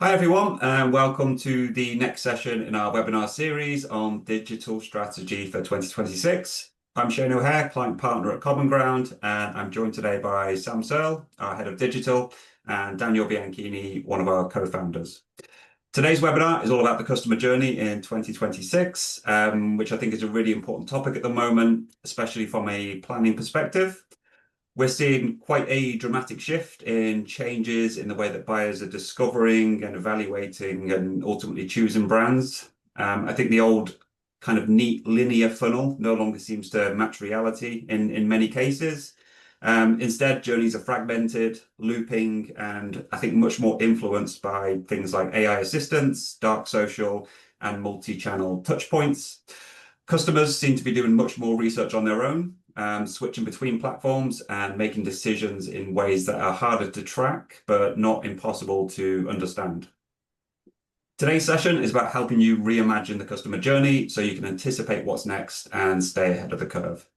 Hi everyone, and welcome to the next session in our webinar series on digital strategy for 2026. I'm Shane O'Hare, client partner at Common Ground, and I'm joined today by Sam Searle, our head of digital, and Daniel Bianchini, one of our co-founders. Today's webinar is all about the customer journey in 2026, which I think is a really important topic at the moment, especially from a planning perspective. We're seeing quite a dramatic shift in changes in the way that buyers are discovering and evaluating and ultimately choosing brands. I think the old kind of neat linear funnel no longer seems to match reality in many cases. Instead, journeys are fragmented, looping, and I think much more influenced by things like AI assistants, dark social, and multi-channel touchpoints. Customers seem to be doing much more research on their own, switching between platforms and making decisions in ways that are harder to track, but not impossible to understand. Today's session is about helping you reimagine the customer journey so you can anticipate what's next and stay ahead of the curve.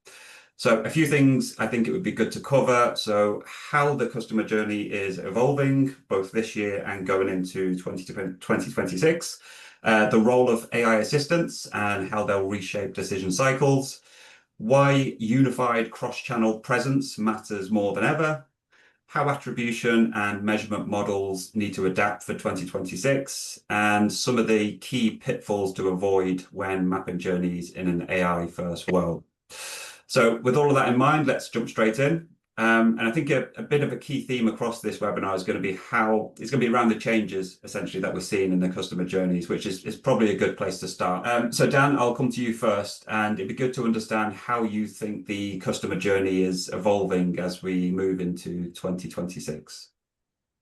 So a few things I think it would be good to cover. So how the customer journey is evolving, both this year and going into 2026. The role of AI assistants and how they'll reshape decision cycles, why unified cross-channel presence matters more than ever, how attribution and measurement models need to adapt for 2026, and some of the key pitfalls to avoid when mapping journeys in an AI-first world. So with all of that in mind, let's jump straight in. And I think a bit of a key theme across this webinar is going to be around the changes essentially that we're seeing in the customer journeys, which is probably a good place to start. So Dan, I'll come to you first, and it'd be good to understand how you think the customer journey is evolving as we move into 2026.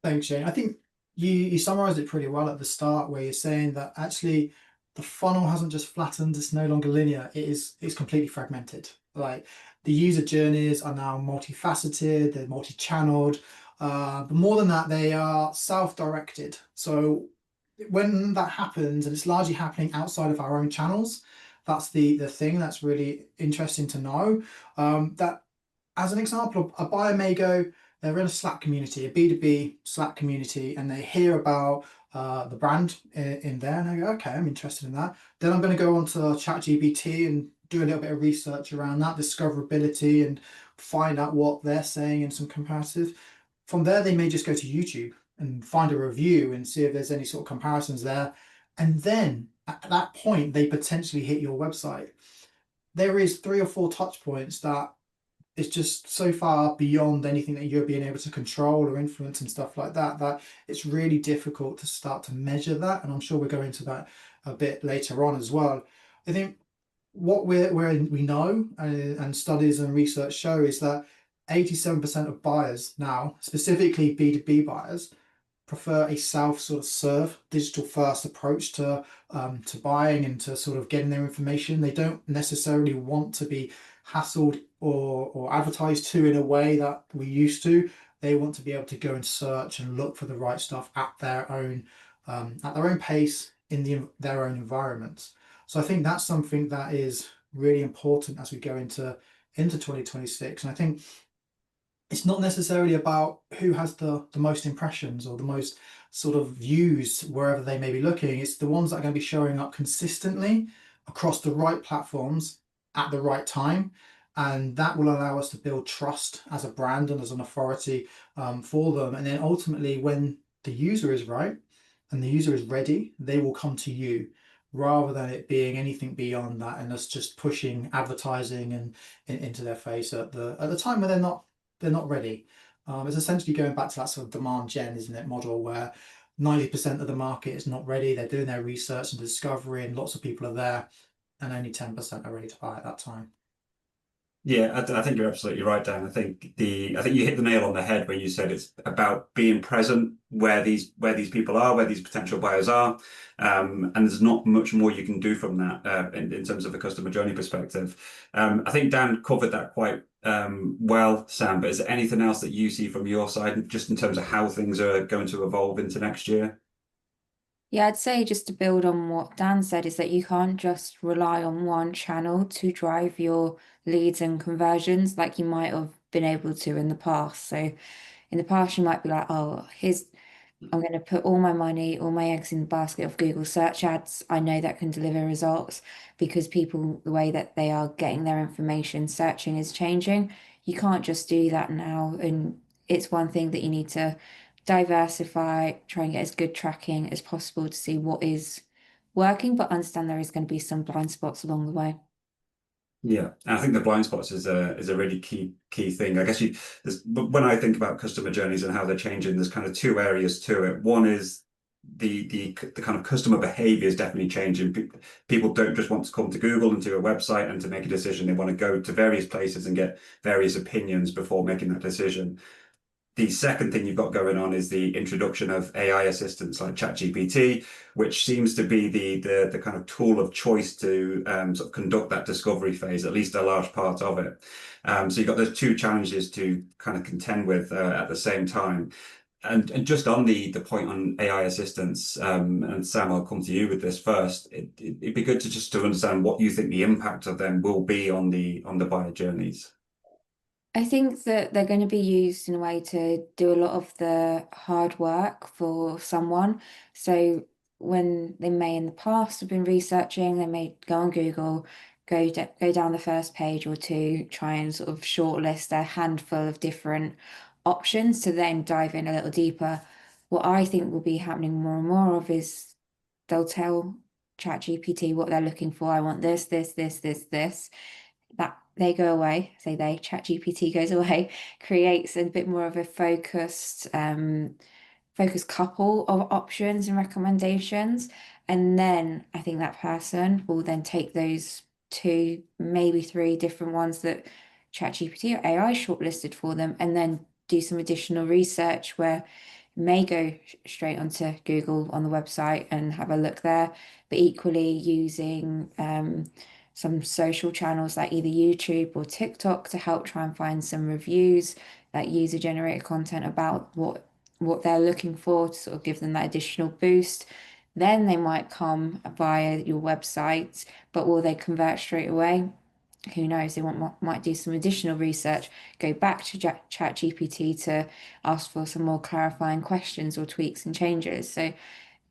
Thanks, Shane. I think you summarized it pretty well at the start, where you're saying that actually the funnel hasn't just flattened, it's no longer linear, it's completely fragmented. Like the user journeys are now multifaceted, they're multi-channeled, but more than that, they are self-directed. So when that happens, and it's largely happening outside of our own channels, that's the thing that's really interesting to know. That as an example, a buyer may go, they're in a Slack community, a B2B Slack community, and they hear about the brand in there, and they go, okay, I'm interested in that. Then I'm going to go onto ChatGPT and do a little bit of research around that discoverability and find out what they're saying in some comparative. From there, they may just go to YouTube and find a review and see if there's any sort of comparisons there. And then at that point, they potentially hit your website. There is 3 or 4 touch points that it's just so far beyond anything that you're being able to control or influence and stuff like that, that it's really difficult to start to measure that. And I'm sure we'll go into that a bit later on as well. I think what we know and studies and research show is that 87% of buyers now, specifically B2B buyers, prefer a self sort of serve digital first approach to buying and to sort of getting their information. They don't necessarily want to be hassled or advertised to in a way that we used to. They want to be able to go and search and look for the right stuff at their own pace in their own environments. So I think that's something that is really important as we go into 2026. And I think it's not necessarily about who has the most impressions or the most sort of views wherever they may be looking. It's the ones that are going to be showing up consistently across the right platforms at the right time. And that will allow us to build trust as a brand and as an authority for them. And then ultimately, when the user is right and the user is ready, they will come to you, rather than it being anything beyond that and us just pushing advertising and into their face at the time when they're not ready. It's essentially going back to that sort of demand gen, isn't it, model where 90% of the market is not ready. They're doing their research and discovery, and lots of people are there, and only 10% are ready to buy at that time. Yeah, I think you're absolutely right, Dan. I think you hit the nail on the head when you said it's about being present where these people are, where these potential buyers are, and there's not much more you can do from that in terms of a customer journey perspective. I think Dan covered that quite well, Sam. But is there anything else that you see from your side, just in terms of how things are going to evolve into next year? Yeah, I'd say just to build on what Dan said is that you can't just rely on one channel to drive your leads and conversions like you might have been able to in the past. So in the past, you might be like, oh, I'm going to put all my money, all my eggs in the basket of Google search ads. I know that can deliver results because people, the way that they are getting their information, searching is changing. You can't just do that now. And it's one thing that you need to diversify, try and get as good tracking as possible to see what is working, but understand there is going to be some blind spots along the way. Yeah, and I think the blind spots is a really key thing. I guess but when I think about customer journeys and how they're changing, there's kind of two areas to it. One is the kind of customer behavior is definitely changing. People don't just want to come to Google and do a website and to make a decision. They want to go to various places and get various opinions before making that decision. The second thing you've got going on is the introduction of AI assistants like ChatGPT, which seems to be the kind of tool of choice to sort of conduct that discovery phase, at least a large part of it. So you've got those two challenges to kind of contend with at the same time. And just on the point on AI assistants, and Sam, I'll come to you with this first. It'd be good to just to understand what you think the impact of them will be on the buyer journeys. I think that they're going to be used in a way to do a lot of the hard work for someone. So when they may in the past have been researching, they may go on Google, go down the first page or two, try and sort of shortlist a handful of different options to then dive in a little deeper. What I think will be happening more and more of is they'll tell ChatGPT what they're looking for. I want this, this, this, this, this. That they go away, say they, ChatGPT goes away, creates a bit more of a focused couple of options and recommendations. And then I think that person will then take those two, maybe three different ones that ChatGPT or AI shortlisted for them, and then do some additional research where may go straight onto Google on the website and have a look there, but equally using some social channels like either YouTube or TikTok to help try and find some reviews, like user generated content about what they're looking for to sort of give them that additional boost. Then they might come via your website, but will they convert straight away? Who knows? They might do some additional research, go back to ChatGPT to ask for some more clarifying questions or tweaks and changes. So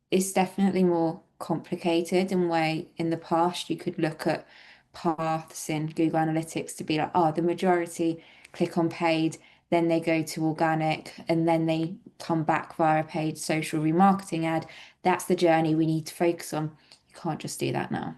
it's definitely more complicated in way in the past you could look at paths in Google Analytics to be like, oh, the majority click on paid, then they go to organic, and then they come back via a paid social remarketing ad. That's the journey we need to focus on. You can't just do that now.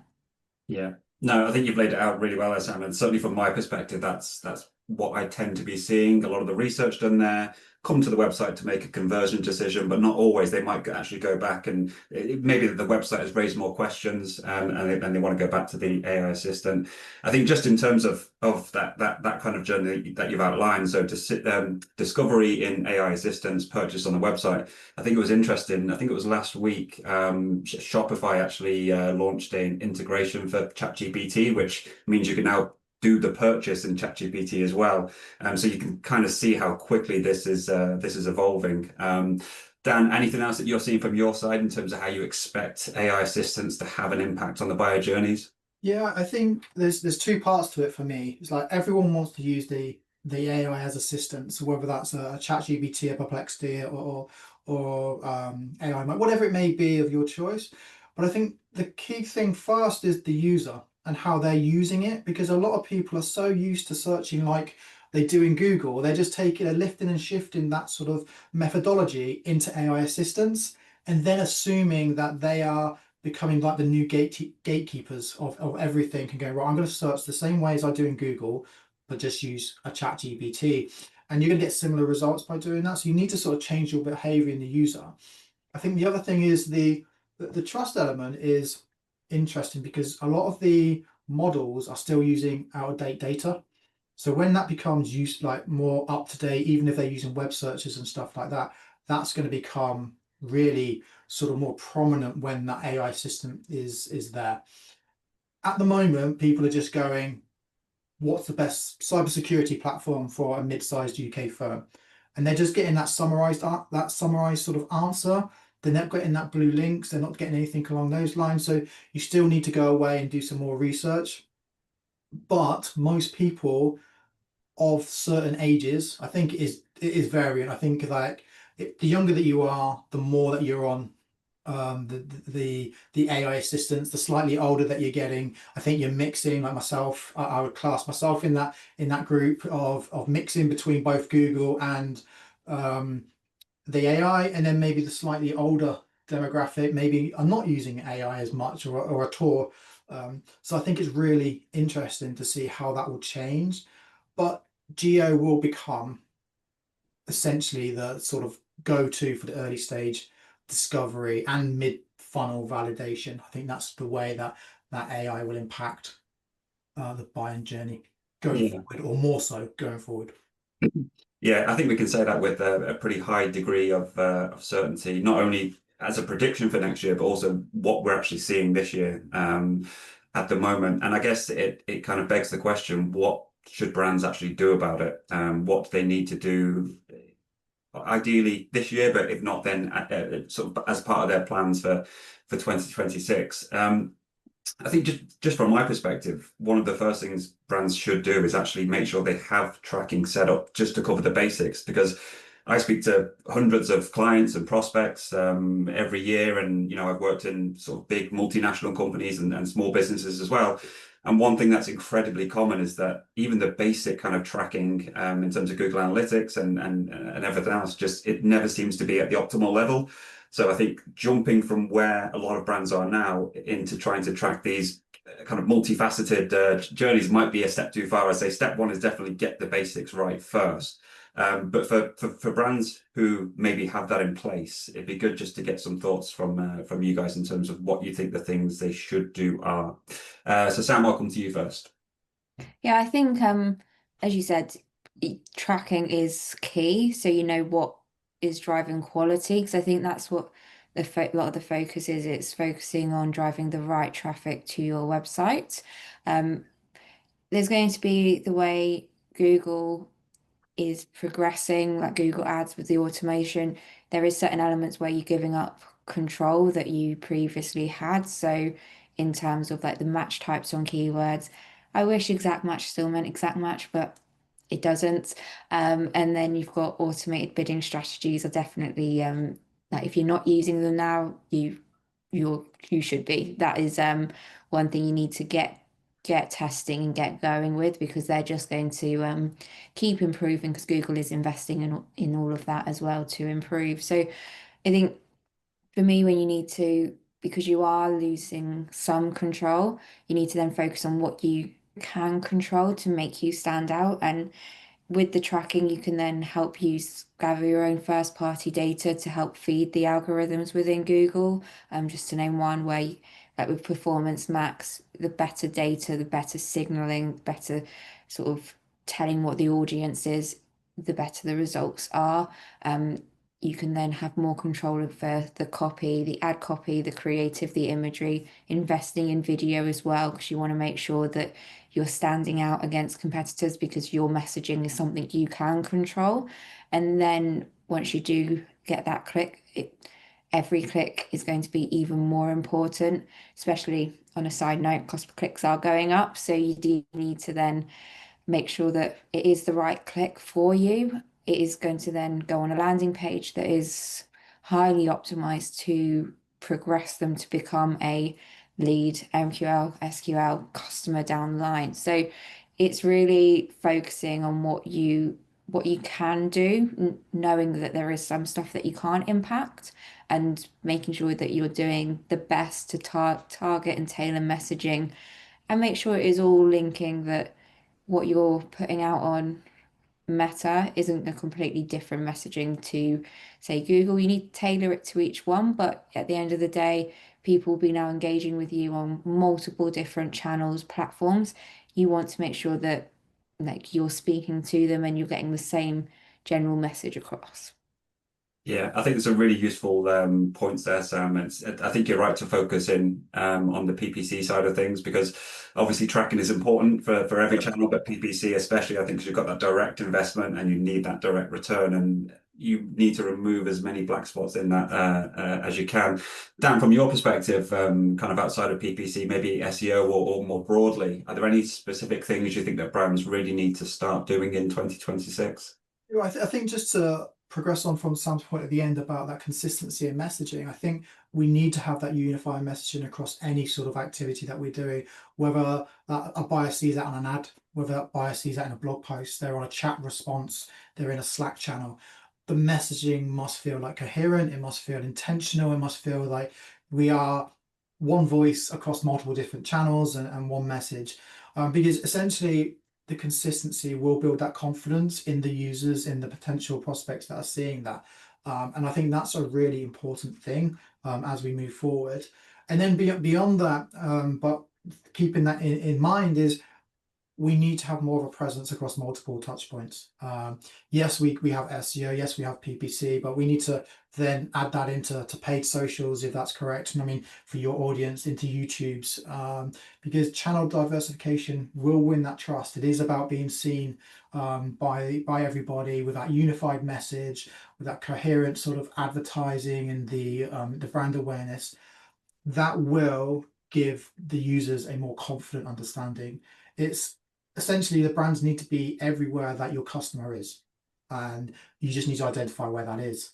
Yeah. No, I think you've laid it out really well there, Sam. And certainly from my perspective, that's what I tend to be seeing. A lot of the research done there, come to the website to make a conversion decision, but not always. They might actually go back and maybe the website has raised more questions, and they want to go back to the AI assistant. I think just in terms of that kind of journey that you've outlined, so discovery in AI assistants, purchase on the website. I think it was interesting. I think it was last week. Shopify actually launched an integration for ChatGPT, which means you can now do the purchase in ChatGPT as well. So you can kind of see how quickly this is evolving. Dan, anything else that you're seeing from your side in terms of how you expect AI assistants to have an impact on the buyer journeys? Yeah, I think there's two parts to it for me. It's like everyone wants to use the AI as assistants, so whether that's a ChatGPT, a Perplexity, or AI, whatever it may be of your choice. But I think the key thing first is the user and how they're using it, because a lot of people are so used to searching like they do in Google, they're just taking a lifting and shifting that sort of methodology into AI assistants, and then assuming that they are becoming like the new gatekeepers of everything and going, right, I'm going to search the same way as I do in Google, but just use a ChatGPT. And you're going to get similar results by doing that. So you need to sort of change your behavior in the user. I think the other thing is the trust element is interesting because a lot of the models are still using out-of-date data. So when that becomes used like more up to date, even if they're using web searches and stuff like that, that's going to become really sort of more prominent when that AI system is there. At the moment, people are just going, what's the best cybersecurity platform for a mid-sized UK firm? And they're just getting that summarized sort of answer. They're not getting that blue links. They're not getting anything along those lines. So you still need to go away and do some more research. But most people of certain ages, I think it is variant. I think like the younger that you are, the more that you're on the AI assistants. The slightly older that you're getting, I think you're mixing, like myself, I would class myself in that group of mixing between both Google and the AI, and then maybe the slightly older demographic maybe are not using AI as much or at all. So I think it's really interesting to see how that will change, but Geo will become essentially the sort of go-to for the early stage discovery and mid-funnel validation. I think that's the way that AI will impact the buying journey going forward, or more so going forward. Yeah, I think we can say that with a pretty high degree of certainty, not only as a prediction for next year, but also what we're actually seeing this year at the moment. And I guess it kind of begs the question, what should brands actually do about it? What do they need to do ideally this year, but if not, then sort of as part of their plans for 2026. I think just from my perspective, one of the first things brands should do is actually make sure they have tracking set up just to cover the basics, because I speak to hundreds of clients and prospects every year, and I've worked in sort of big multinational companies and small businesses as well. And one thing that's incredibly common is that even the basic kind of tracking in terms of Google Analytics and everything else, just it never seems to be at the optimal level. So I think jumping from where a lot of brands are now into trying to track these kind of multifaceted journeys might be a step too far. I'd say step one is definitely get the basics right first. But for brands who maybe have that in place, it'd be good just to get some thoughts from you guys in terms of what you think the things they should do are. So Sam, welcome to you first. Yeah, I think as you said, tracking is key. So you know what is driving quality, because I think that's what a lot of the focus is. It's focusing on driving the right traffic to your website. There's going to be the way Google is progressing, like Google Ads with the automation. There is certain elements where you're giving up control that you previously had. So in terms of like the match types on keywords, I wish exact match still meant exact match, but it doesn't. And then you've got automated bidding strategies are definitely like if you're not using them now, you should be. That is one thing you need to get testing and get going with, because they're just going to keep improving, because Google is investing in all of that as well to improve. So I think for me, when you need to, because you are losing some control, you need to then focus on what you can control to make you stand out. And with the tracking, you can then help you gather your own first party data to help feed the algorithms within Google. Just to name one, where like with Performance Max, the better data, the better signaling, better sort of telling what the audience is, the better the results are. You can then have more control over the copy, the ad copy, the creative, the imagery, investing in video as well, because you want to make sure that you're standing out against competitors, because your messaging is something you can control. And then once you do get that click, every click is going to be even more important, especially on a side note, cost per clicks are going up. So you do need to then make sure that it is the right click for you. It is going to then go on a landing page that is highly optimized to progress them to become a lead MQL, SQL customer down the line. So it's really focusing on what you can do, knowing that there is some stuff that you can't impact, and making sure that you're doing the best to target and tailor messaging, and make sure it is all linking, that what you're putting out on Meta isn't a completely different messaging to, say, Google. You need to tailor it to each one, but at the end of the day, people will be now engaging with you on multiple different channels, platforms. You want to make sure that like you're speaking to them and you're getting the same general message across. Yeah, I think it's a really useful points there, Sam. I think you're right to focus in on the PPC side of things, because obviously tracking is important for every channel, but PPC especially, I think, because you've got that direct investment and you need that direct return, and you need to remove as many black spots in that as you can. Dan, from your perspective, kind of outside of PPC, maybe SEO or more broadly, are there any specific things you think that brands really need to start doing in 2026? I think just to progress on from Sam's point at the end about that consistency in messaging, I think we need to have that unifying messaging across any sort of activity that we're doing, whether a buyer sees that on an ad, whether that buyer sees that in a blog post, they're on a chat response, they're in a Slack channel. The messaging must feel like coherent, it must feel intentional, it must feel like we are one voice across multiple different channels and one message. Because essentially the consistency will build that confidence in the users, in the potential prospects that are seeing that. And I think that's a really important thing as we move forward. And then beyond that, but keeping that in mind is we need to have more of a presence across multiple touch points. Yes, we have SEO, yes, we have PPC, but we need to then add that into paid socials, if that's correct. And I mean, for your audience, into YouTube's, because channel diversification will win that trust. It is about being seen by everybody with that unified message, with that coherent sort of advertising and the brand awareness. That will give the users a more confident understanding. It's essentially the brands need to be everywhere that your customer is, and you just need to identify where that is,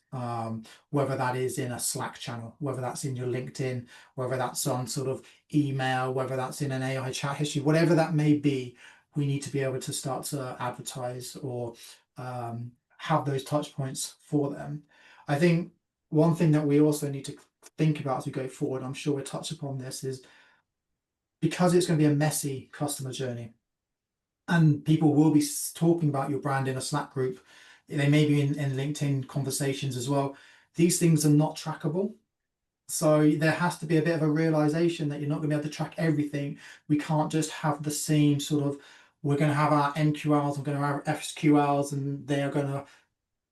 whether that is in a Slack channel, whether that's in your LinkedIn, whether that's on sort of email, whether that's in an AI chat history, whatever that may be. We need to be able to start to advertise or have those touch points for them. I think one thing that we also need to think about as we go forward, I'm sure we'll touch upon this, is because it's going to be a messy customer journey and people will be talking about your brand in a Slack group, they may be in LinkedIn conversations as well. These things are not trackable. So there has to be a bit of a realization that you're not going to be able to track everything. We can't just have the same sort of, we're going to have our MQLs, we're going to have SQLs, and they are going to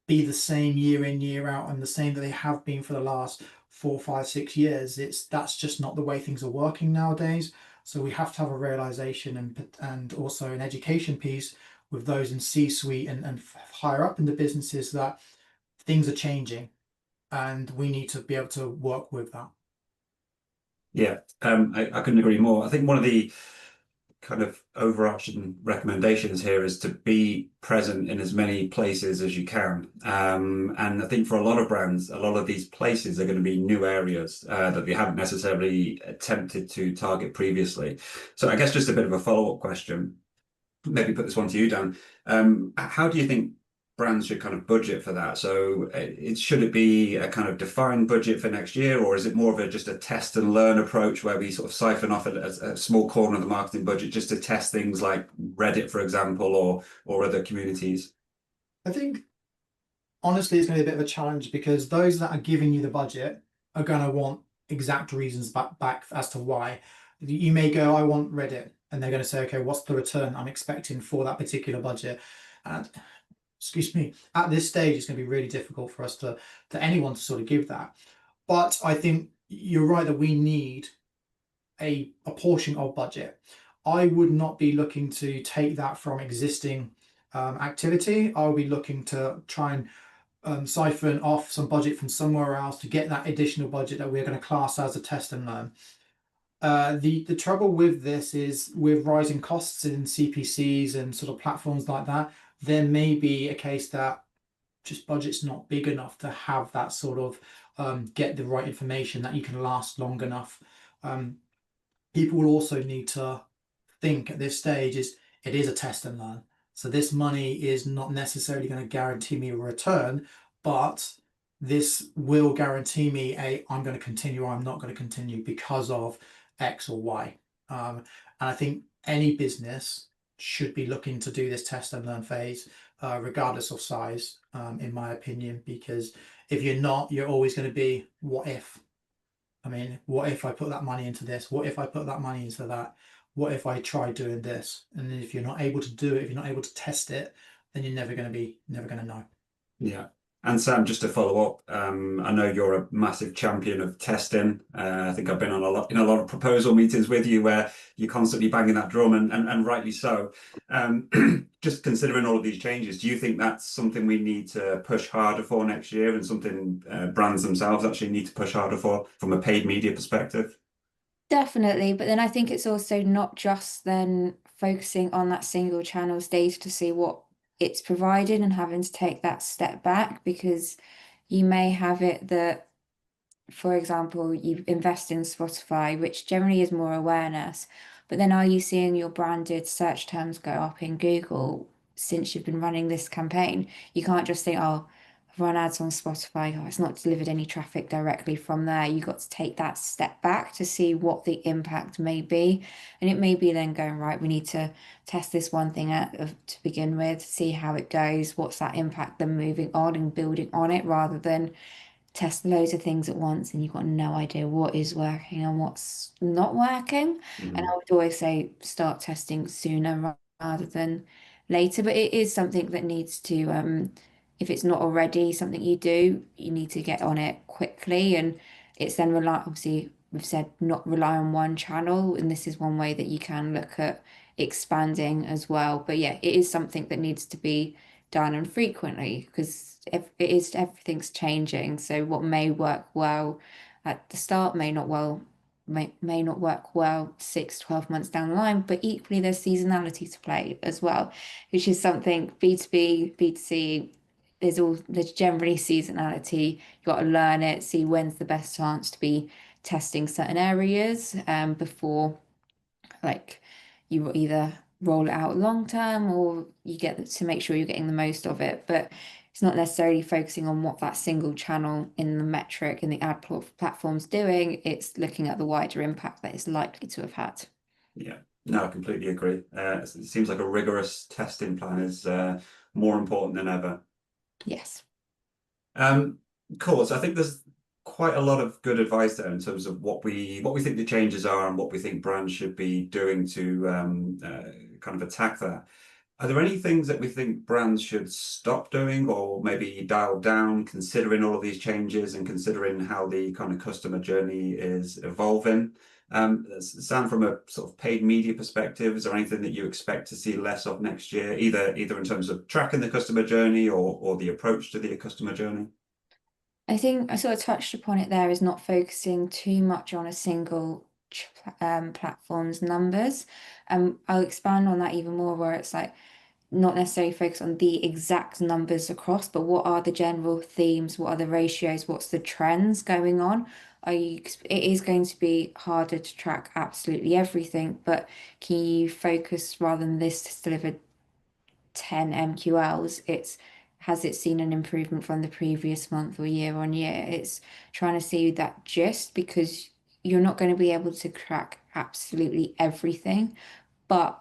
be the same year in, year out, and the same that they have been for the last 4, 5, 6 years. That's just not the way things are working nowadays. So we have to have a realization and also an education piece with those in C-suite and higher up in the businesses that things are changing, and we need to be able to work with that. Yeah, I couldn't agree more. I think one of the kind of overarching recommendations here is to be present in as many places as you can. And I think for a lot of brands, a lot of these places are going to be new areas that they haven't necessarily attempted to target previously. So I guess just a bit of a follow-up question, maybe put this one to you, Dan. How do you think brands should kind of budget for that? So should it be a kind of defined budget for next year, or is it more of just a test and learn approach where we sort of siphon off a small corner of the marketing budget just to test things like Reddit, for example, or other communities? I think honestly, it's going to be a bit of a challenge because those that are giving you the budget are going to want exact reasons back as to why. You may go, I want Reddit, and they're going to say, okay, what's the return I'm expecting for that particular budget? And excuse me, at this stage, it's going to be really difficult for us to anyone to sort of give that. But I think you're right that we need a portion of budget. I would not be looking to take that from existing activity. I'll be looking to try and siphon off some budget from somewhere else to get that additional budget that we're going to class as a test and learn. The trouble with this is with rising costs in CPCs and sort of platforms like that, there may be a case that just budget's not big enough to have that sort of get the right information that you can last long enough. People will also need to think at this stage it is a test and learn. So this money is not necessarily going to guarantee me a return, but this will guarantee me I'm going to continue or I'm not going to continue because of X or Y. And I think any business should be looking to do this test and learn phase, regardless of size, in my opinion, because if you're not, you're always going to be, what if? I mean, what if I put that money into this? What if I put that money into that? What if I try doing this? And if you're not able to do it, if you're not able to test it, then you're never going to know. Yeah. And Sam, just to follow up, I know you're a massive champion of testing. I think I've been on a lot of proposal meetings with you where you're constantly banging that drum, and rightly so. Just considering all of these changes, do you think that's something we need to push harder for next year, and something brands themselves actually need to push harder for from a paid media perspective? Definitely, but then I think it's also not just then focusing on that single channel stage to see what it's provided and having to take that step back, because you may have it that, for example, you invest in Spotify, which generally is more awareness, but then are you seeing your branded search terms go up in Google since you've been running this campaign? You can't just think, oh, I've run ads on Spotify, oh, it's not delivered any traffic directly from there. You got to take that step back to see what the impact may be. And it may be then going, right, we need to test this one thing out to begin with, see how it goes, what's that impact, then moving on and building on it, rather than test loads of things at once and you've got no idea what is working and what's not working. And I would always say start testing sooner rather than later. But it is something that needs to, if it's not already something you do, you need to get on it quickly. And it's then obviously, we've said not rely on one channel, and this is one way that you can look at expanding as well. But yeah, it is something that needs to be done and frequently, because everything's changing. So what may work well at the start may not work well 6-12 months down the line. But equally, there's seasonality to play as well, which is something B2B, B2C, there's generally seasonality. You've got to learn it, see when's the best chance to be testing certain areas before, like, you either roll it out long term or you get to make sure you're getting the most of it. But it's not necessarily focusing on what that single channel in the metric in the ad platform's doing. It's looking at the wider impact that it's likely to have had. Yeah, no, I completely agree. It seems like a rigorous testing plan is more important than ever. Yes. Cool. So I think there's quite a lot of good advice there in terms of what we think the changes are and what we think brands should be doing to kind of attack that. Are there any things that we think brands should stop doing or maybe dial down, considering all of these changes and considering how the kind of customer journey is evolving? Sam, from a sort of paid media perspective, is there anything that you expect to see less of next year, either in terms of tracking the customer journey or the approach to the customer journey? I think I sort of touched upon it there, is not focusing too much on a single platform's numbers. I'll expand on that even more, where it's like not necessarily focus on the exact numbers across, but what are the general themes, what are the ratios, what's the trends going on? It is going to be harder to track absolutely everything, but can you focus, rather than this has delivered 10 MQLs, has it seen an improvement from the previous month or year on year? It's trying to see that gist, because you're not going to be able to track absolutely everything, but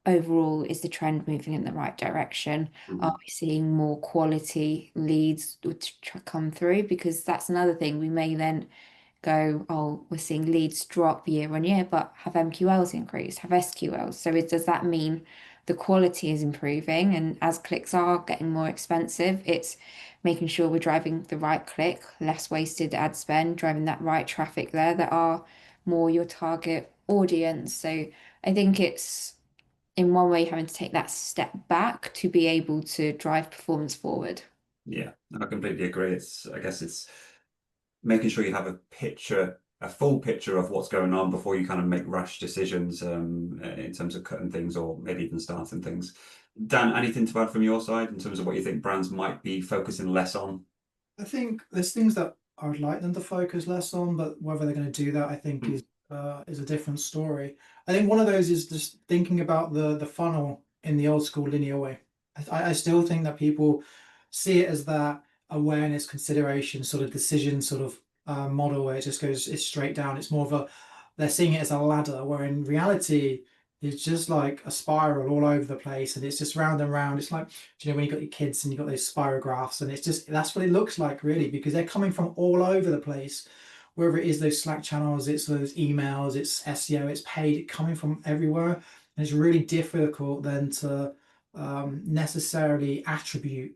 overall, is the trend moving in the right direction? Are we seeing more quality leads to come through? Because that's another thing. We may then go, oh, we're seeing leads drop year on year, but have MQLs increased, have SQLs? So does that mean the quality is improving? And as clicks are getting more expensive, it's making sure we're driving the right click, less wasted ad spend, driving that right traffic there that are more your target audience. So I think it's, in one way, having to take that step back to be able to drive performance forward. Yeah, I completely agree. I guess it's making sure you have a full picture of what's going on before you kind of make rash decisions in terms of cutting things or maybe even starting things. Dan, anything to add from your side in terms of what you think brands might be focusing less on? I think there's things that I would like them to focus less on, but whether they're going to do that, I think is a different story. I think one of those is just thinking about the funnel in the old school linear way. I still think that people see it as that awareness, consideration, sort of decision sort of model where it just goes, it's straight down. It's more of they're seeing it as a ladder, where in reality it's just like a spiral all over the place, and it's just round and round. It's like, you know, when you've got your kids and you've got those spirographs, and it's just, that's what it looks like really, because they're coming from all over the place, wherever it is, those Slack channels, it's those emails, it's SEO, it's paid, coming from everywhere. And it's really difficult then to necessarily attribute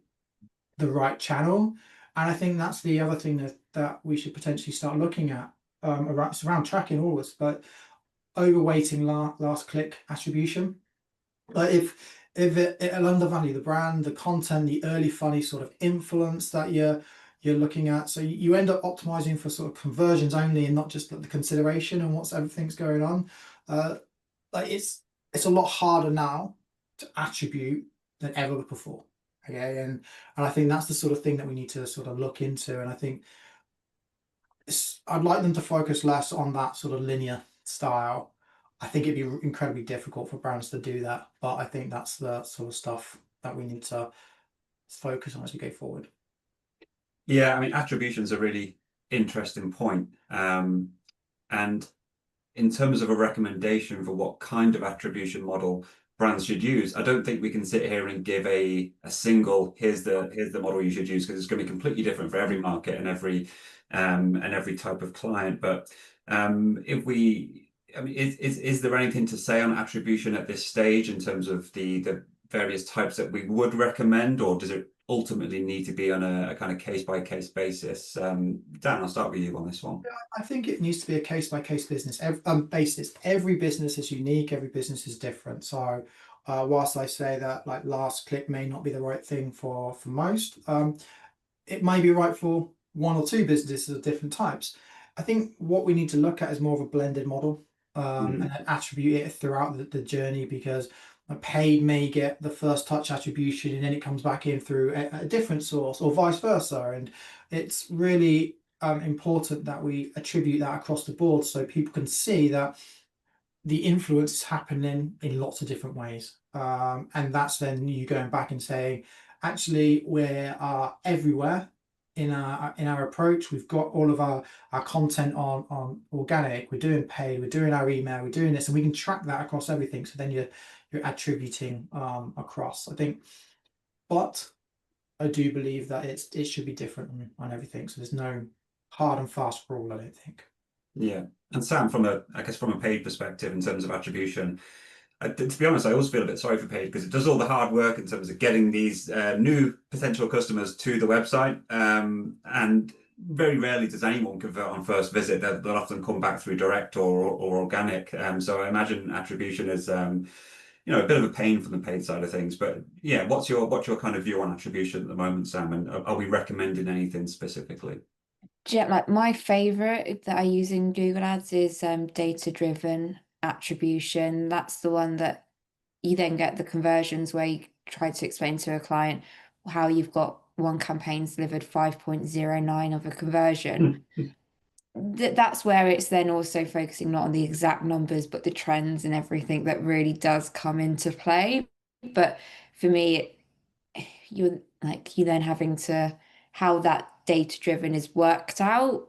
the right channel. And I think that's the other thing that we should potentially start looking at around tracking all this, but overweighting last click attribution. Like if it'll undervalue the brand, the content, the early funny sort of influence that you're looking at. So you end up optimizing for sort of conversions only, and not just the consideration and what's everything's going on. Like it's a lot harder now to attribute than ever before. Okay, and I think that's the sort of thing that we need to sort of look into. And I think I'd like them to focus less on that sort of linear style. I think it'd be incredibly difficult for brands to do that, but I think that's the sort of stuff that we need to focus on as we go forward. Yeah, I mean, attribution is a really interesting point. And in terms of a recommendation for what kind of attribution model brands should use, I don't think we can sit here and give a single here's the model you should use, because it's going to be completely different for every market and every type of client. But if we, I mean, is there anything to say on attribution at this stage in terms of the various types that we would recommend, or does it ultimately need to be on a kind of case by case basis? Dan, I'll start with you on this one. I think it needs to be a case by case basis. Every business is unique. Every business is different. So, whilst I say that like last click may not be the right thing for most, it may be right for one or two businesses of different types. I think what we need to look at is more of a blended model, and attribute it throughout the journey, because a paid may get the first touch attribution and then it comes back in through a different source, or vice versa. And it's really important that we attribute that across the board so people can see that the influence is happening in lots of different ways. And that's then you going back and saying, actually, we're everywhere in our approach. We've got all of our content on organic, we're doing paid, we're doing our email, we're doing this, and we can track that across everything. So then you're attributing across, I think. But I do believe that it should be different on everything. So there's no hard and fast rule, I don't think. Yeah. And Sam, I guess from a paid perspective in terms of attribution, to be honest, I always feel a bit sorry for paid, because it does all the hard work in terms of getting these new potential customers to the website. And very rarely does anyone convert on first visit. They'll often come back through direct or organic. So I imagine attribution is a bit of a pain from the paid side of things. But yeah, what's your kind of view on attribution at the moment, Sam? And are we recommending anything specifically? Yeah, like my favorite that I use in Google Ads is data-driven attribution. That's the one that you then get the conversions where you try to explain to a client how you've got one campaign's delivered 5.09 of a conversion. That's where it's then also focusing not on the exact numbers, but the trends and everything that really does come into play. But for me, you then having to how that data driven is worked out,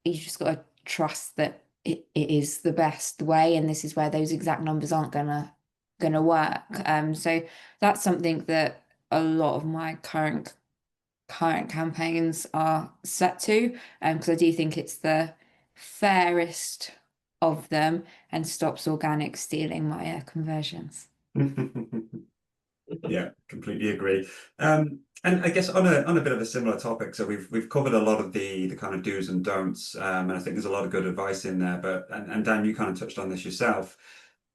you just got to trust that it is the best way, and this is where those exact numbers aren't gonna work. So that's something that a lot of my current campaigns are set to, because I do think it's the fairest of them and stops organic stealing my conversions. Yeah, completely agree. And I guess on a bit of a similar topic, so we've covered a lot of the kind of do's and don'ts, and I think there's a lot of good advice in there. But and Dan, you kind of touched on this yourself.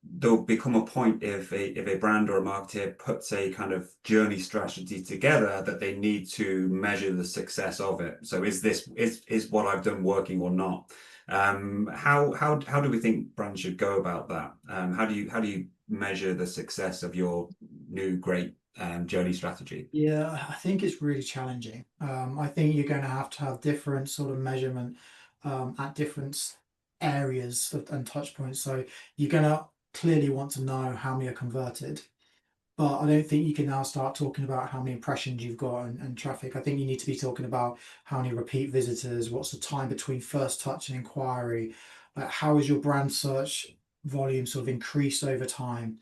There'll become a point if a brand or a marketer puts a kind of journey strategy together that they need to measure the success of it. So is what I've done working or not? How do we think brands should go about that? How do you measure the success of your new great journey strategy? Yeah, I think it's really challenging. I think you're going to have different sort of measurement at different areas and touch points. So you're going to clearly want to know how many are converted, but I don't think you can now start talking about how many impressions you've got and traffic. I think you need to be talking about how many repeat visitors, what's the time between first touch and inquiry, like how is your brand search volume sort of increased over time,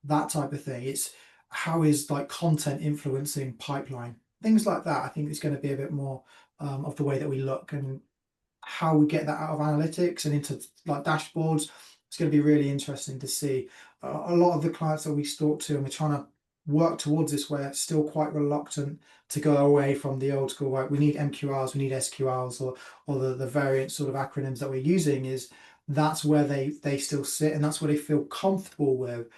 that type of thing. It's how is like content influencing pipeline, things like that. I think it's going to be a bit more of the way that we look, and how we get that out of analytics and into like dashboards. It's going to be really interesting to see. A lot of the clients that we talk to, and we're trying to work towards this, where it's still quite reluctant to go away from the old school, right? We need MQLs, we need SQLs, or the variant sort of acronyms that we're using. Is that's where they still sit, and that's where they feel comfortable with,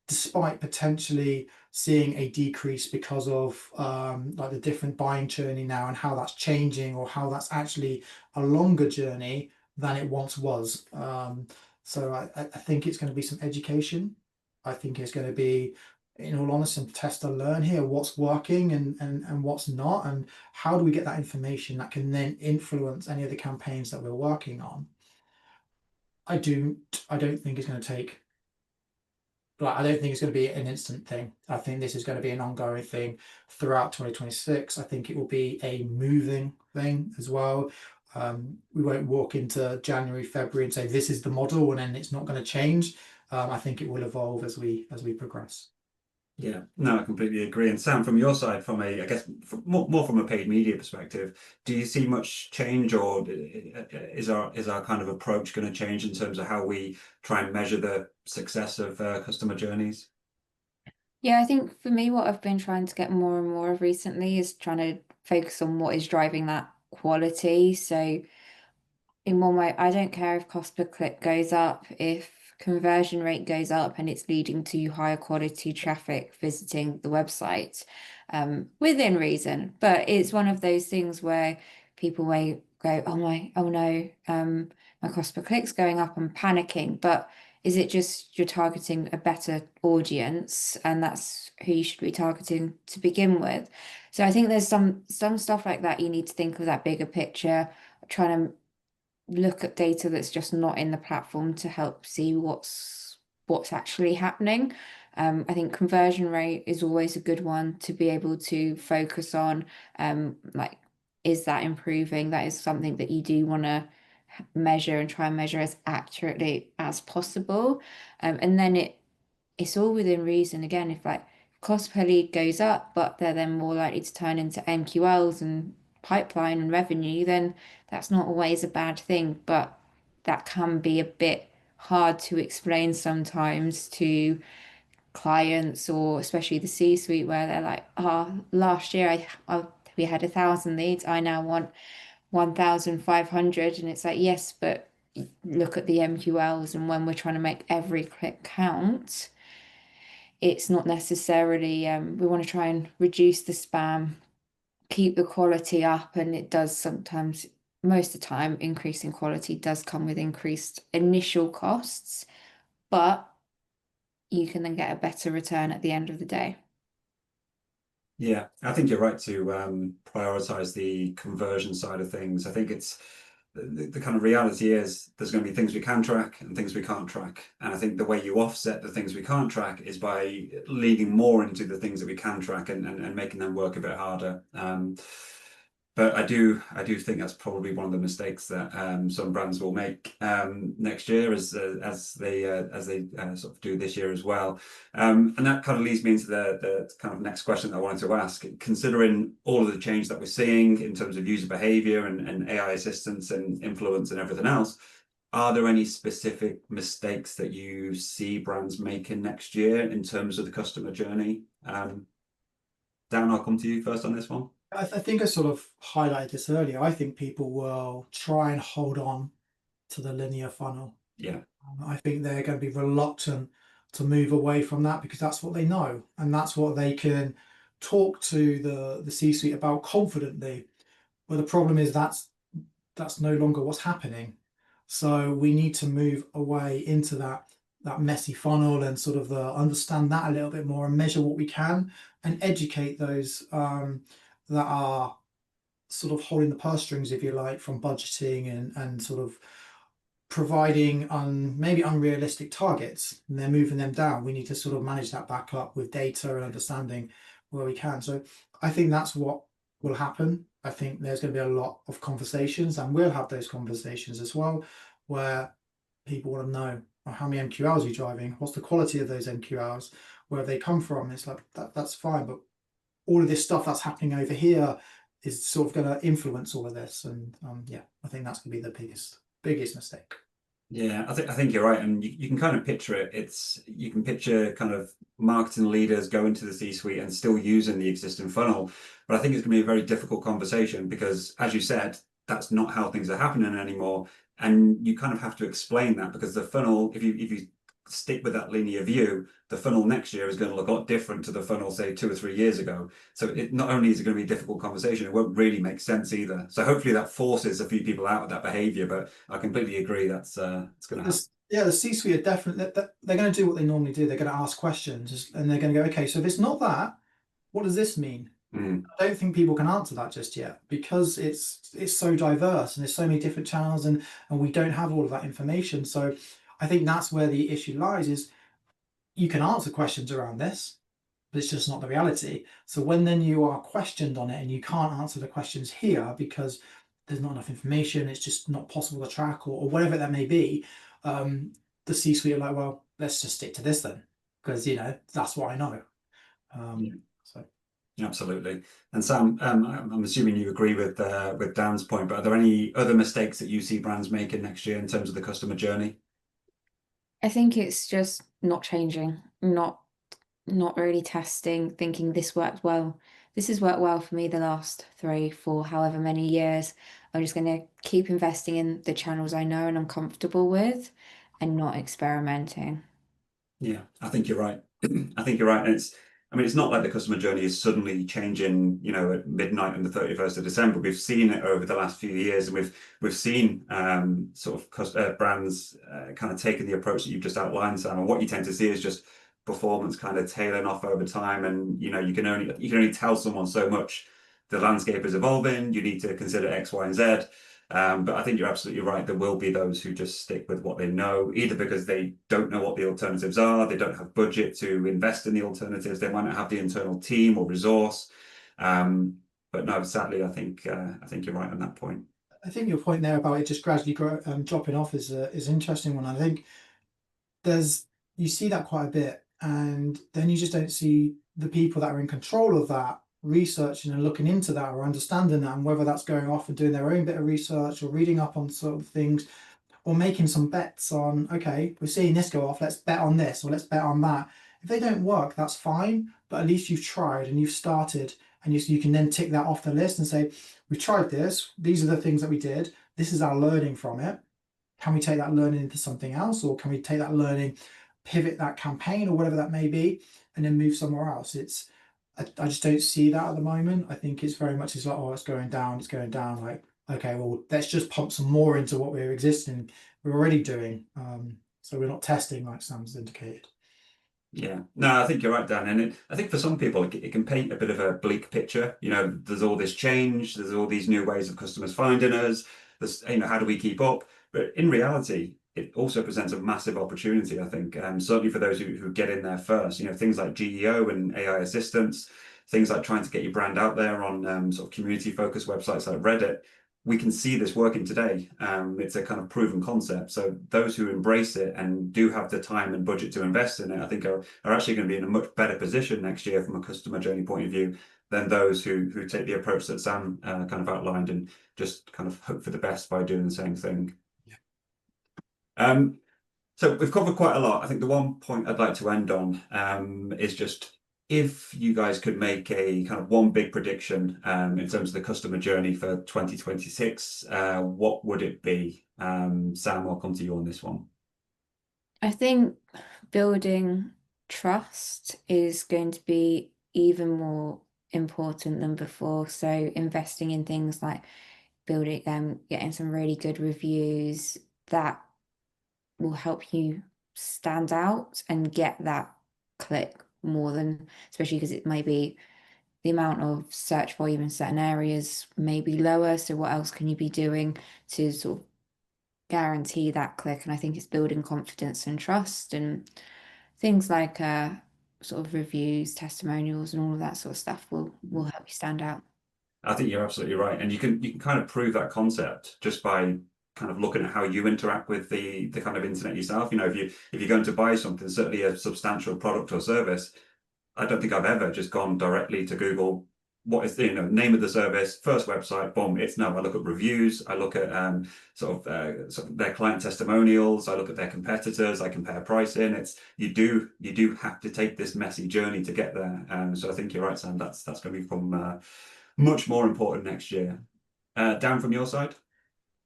despite potentially seeing a decrease because of like the different buying journey now and how that's changing, or how that's actually a longer journey than it once was. So I think it's going to be some education. I think it's going to be in all honesty, some test and learn here, what's working and what's not, and how do we get that information that can then influence any of the campaigns that we're working on. I don't think it's going to take, like, I don't think it's going to be an instant thing. I think this is going to be an ongoing thing throughout 2026. I think it will be a moving thing as well. We won't walk into January, February and say this is the model and then it's not going to change. I think it will evolve as we progress. Yeah, no, I completely agree. And Sam, from your side, from a, I guess, more from a paid media perspective, do you see much change, or is our kind of approach going to change in terms of how we try and measure the success of customer journeys? Yeah, I think for me, what I've been trying to get more and more of recently is trying to focus on what is driving that quality. So in one way, I don't care if cost per click goes up, if conversion rate goes up and it's leading to higher quality traffic visiting the website, within reason. But it's one of those things where people may go, oh no, my cost per click's going up, I'm panicking. But is it just you're targeting a better audience and that's who you should be targeting to begin with? So I think there's some stuff like that you need to think of that bigger picture, trying to look at data that's just not in the platform to help see what's actually happening. I think conversion rate is always a good one to be able to focus on. Like, is that improving? That is something that you do want to measure and try and measure as accurately as possible. And then it's all within reason. Again, if like cost per lead goes up, but they're then more likely to turn into MQLs and pipeline and revenue, then that's not always a bad thing. But that can be a bit hard to explain sometimes to clients, or especially the C-suite, where they're like, oh, last year we had 1,000 leads, I now want 1,500. And it's like, yes, but look at the MQLs, and when we're trying to make every click count, it's not necessarily, we want to try and reduce the spam, keep the quality up, and it does sometimes, most of the time, increasing quality does come with increased initial costs, but you can then get a better return at the end of the day. Yeah, I think you're right to prioritize the conversion side of things. I think it's the kind of reality is there's going to be things we can track and things we can't track. And I think the way you offset the things we can't track is by leaning more into the things that we can track and making them work a bit harder. But I do think that's probably one of the mistakes that some brands will make next year, as they sort of do this year as well. And that kind of leads me into the kind of next question that I wanted to ask. Considering all of the change that we're seeing in terms of user behavior and AI assistance and influence and everything else, are there any specific mistakes that you see brands making next year in terms of the customer journey? Dan, I'll come to you first on this one. I think I sort of highlighted this earlier. I think people will try and hold on to the linear funnel. Yeah. I think they're going to be reluctant to move away from that because that's what they know and that's what they can talk to the C-suite about confidently. But the problem is that's no longer what's happening. So we need to move away into that messy funnel and sort of understand that a little bit more and measure what we can and educate those that are sort of holding the purse strings, if you like, from budgeting and sort of providing maybe unrealistic targets, and they're moving them down. We need to sort of manage that back up with data and understanding where we can. So I think that's what will happen. I think there's going to be a lot of conversations, and we'll have those conversations as well, where people want to know how many MQLs are you driving, what's the quality of those MQLs, where they come from. It's like that's fine, but all of this stuff that's happening over here is sort of going to influence all of this. And yeah, I think that's going to be the biggest mistake. Yeah, I think you're right, and you can kind of picture it. You can picture kind of marketing leaders going to the C-suite and still using the existing funnel, but I think it's going to be a very difficult conversation because, as you said, that's not how things are happening anymore, and you kind of have to explain that because the funnel, if you stick with that linear view, the funnel next year is going to look a lot different to the funnel, say 2 or 3 years ago. So it not only is it going to be a difficult conversation, it won't really make sense either. So hopefully that forces a few people out of that behavior. But I completely agree that's it's going to happen. Yeah, the C-suite are definitely they're going to do what they normally do. They're going to ask questions, and they're going to go, okay, so if it's not that, what does this mean? Mm. I don't think people can answer that just yet because it's so diverse and there's so many different channels, and we don't have all of that information. So I think that's where the issue lies, is you can answer questions around this, but it's just not the reality. So when then you are questioned on it and you can't answer the questions here because there's not enough information, it's just not possible to track, or whatever that may be, the C-suite are like, well, let's just stick to this then, because that's what I know. Yeah. So Absolutely. And Sam, I'm assuming you agree with Dan's point, but are there any other mistakes that you see brands making next year in terms of the customer journey? I think it's just not changing, not really testing, thinking this worked well. This has worked well for me the last 3, 4, however many years. I'm just going to keep investing in the channels I know and I'm comfortable with and not experimenting. Yeah, I think you're right. I think you're right. And I mean, it's not like the customer journey is suddenly changing, at midnight on the 31st of December. We've seen it over the last few years, and we've seen sort of brands kind of taking the approach that you've just outlined, Sam. And what you tend to see is just performance kind of tailing off over time. And you can only tell someone so much. The landscape is evolving. You need to consider X, Y, and Z. But I think you're absolutely right. There will be those who just stick with what they know, either because they don't know what the alternatives are, they don't have budget to invest in the alternatives, they might not have the internal team or resource. But no, sadly, I think you're right on that point. I think your point there about it just gradually dropping off is an interesting one. I think you see that quite a bit, and then you just don't see the people that are in control of that researching and looking into that or understanding that, and whether that's going off and doing their own bit of research or reading up on sort of things, or making some bets on, okay, we're seeing this go off, let's bet on this or let's bet on that. If they don't work, that's fine, but at least you've tried and you've started, and you can then tick that off the list and say, we tried this, these are the things that we did, this is our learning from it. Can we take that learning into something else, or can we take that learning, pivot that campaign or whatever that may be, and then move somewhere else? I just don't see that at the moment. I think it's very much, it's like, oh, it's going down, like, okay, well, let's just pump some more into what we're already doing. So we're not testing, like Sam's indicated. Yeah, no, I think you're right, Dan. And I think for some people, it can paint a bit of a bleak picture. There's all this change, there's all these new ways of customers finding us. How do we keep up? But in reality, it also presents a massive opportunity, I think, certainly for those who get in there first. Things like GEO and AI assistance, things like trying to get your brand out there on sort of community-focused websites like Reddit. We can see this working today. It's a kind of proven concept. So those who embrace it and do have the time and budget to invest in it, I think are actually going to be in a much better position next year from a customer journey point of view than those who take the approach that Sam kind of outlined and just kind of hope for the best by doing the same thing. Yeah. So we've covered quite a lot. I think the one point I'd like to end on is just if you guys could make a kind of one big prediction in terms of the customer journey for 2026, what would it be? Sam, I'll come to you on this one. I think building trust is going to be even more important than before. So investing in things like getting some really good reviews that will help you stand out and get that click more than, especially because it may be the amount of search volume in certain areas may be lower. So what else can you be doing to sort of guarantee that click? And I think it's building confidence and trust and things like sort of reviews, testimonials, and all of that sort of stuff will help you stand out. I think you're absolutely right, and you can kind of prove that concept just by kind of looking at how you interact with the kind of internet yourself. If you're going to buy something, certainly a substantial product or service, I don't think I've ever just gone directly to Google. What is the name of the service? First website, boom, it's no. I look at reviews. I look at sort of their client testimonials. I look at their competitors. I compare pricing. You do have to take this messy journey to get there. So I think you're right, Sam. That's going to become much more important next year. Dan, from your side?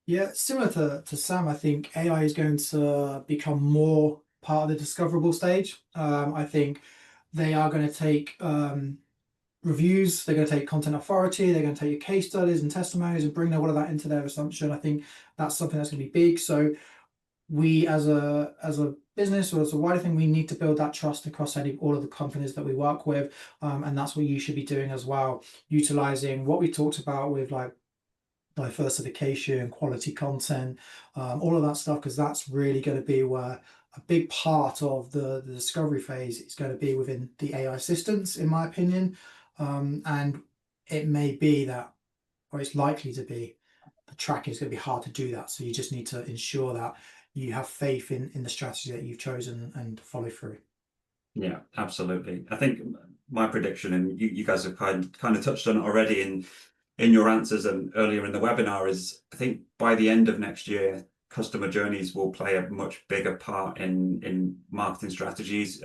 Yeah, similar to Sam, I think AI is going to become more part of the discoverable stage. I think they are going to take reviews, they're going to take content authority, they're going to take your case studies and testimonies and bring all of that into their assumption. I think that's something that's going to be big. So we as a business or as a wider thing, we need to build that trust across all of the companies that we work with, and that's what you should be doing as well, utilizing what we talked about with like diversification, quality content, all of that stuff, because that's really going to be where a big part of the discovery phase is going to be within the AI assistants, in my opinion. And it may be that, or it's likely to be, the tracking is going to be hard to do that. So you just need to ensure that you have faith in the strategy that you've chosen and follow through. Yeah, absolutely. I think my prediction, and you guys have kind of touched on it already in your answers and earlier in the webinar, is I think by the end of next year, customer journeys will play a much bigger part in marketing strategies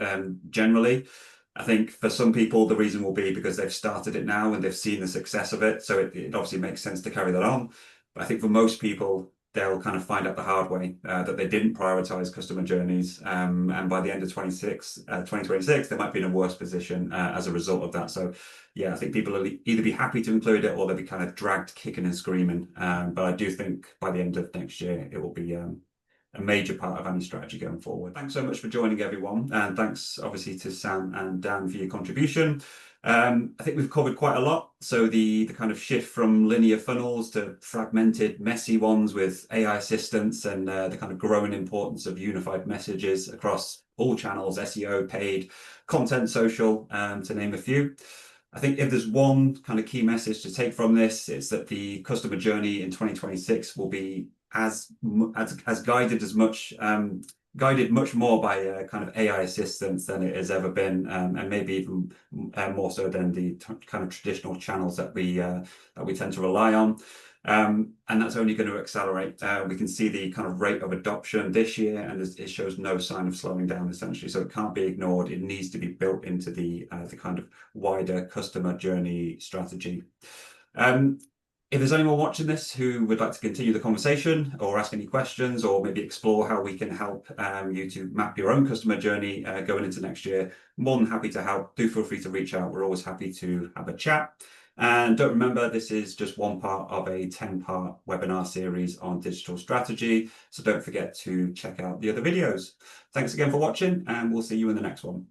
generally. I think for some people, the reason will be because they've started it now and they've seen the success of it. So it obviously makes sense to carry that on. But I think for most people, they'll kind of find out the hard way that they didn't prioritize customer journeys. And by the end of 2026, they might be in a worse position as a result of that. So yeah, I think people will either be happy to include it or they'll be kind of dragged kicking and screaming. But I do think by the end of next year, it will be a major part of any strategy going forward. Thanks so much for joining, everyone. And thanks obviously to Sam and Dan for your contribution. I think we've covered quite a lot. So the kind of shift from linear funnels to fragmented, messy ones with AI assistants, and the kind of growing importance of unified messages across all channels, SEO, paid, content, social, to name a few. I think if there's one kind of key message to take from this, it's that the customer journey in 2026 will be as guided much more by kind of AI assistants than it has ever been, and maybe even more so than the kind of traditional channels that we tend to rely on. And that's only going to accelerate. We can see the kind of rate of adoption this year, and it shows no sign of slowing down, essentially. So it can't be ignored. It needs to be built into the kind of wider customer journey strategy. If there's anyone watching this who would like to continue the conversation or ask any questions or maybe explore how we can help you to map your own customer journey going into next year, more than happy to help. Do feel free to reach out. We're always happy to have a chat. And don't remember, this is just one part of a 10-part webinar series on digital strategy. So don't forget to check out the other videos. Thanks again for watching, and we'll see you in the next one.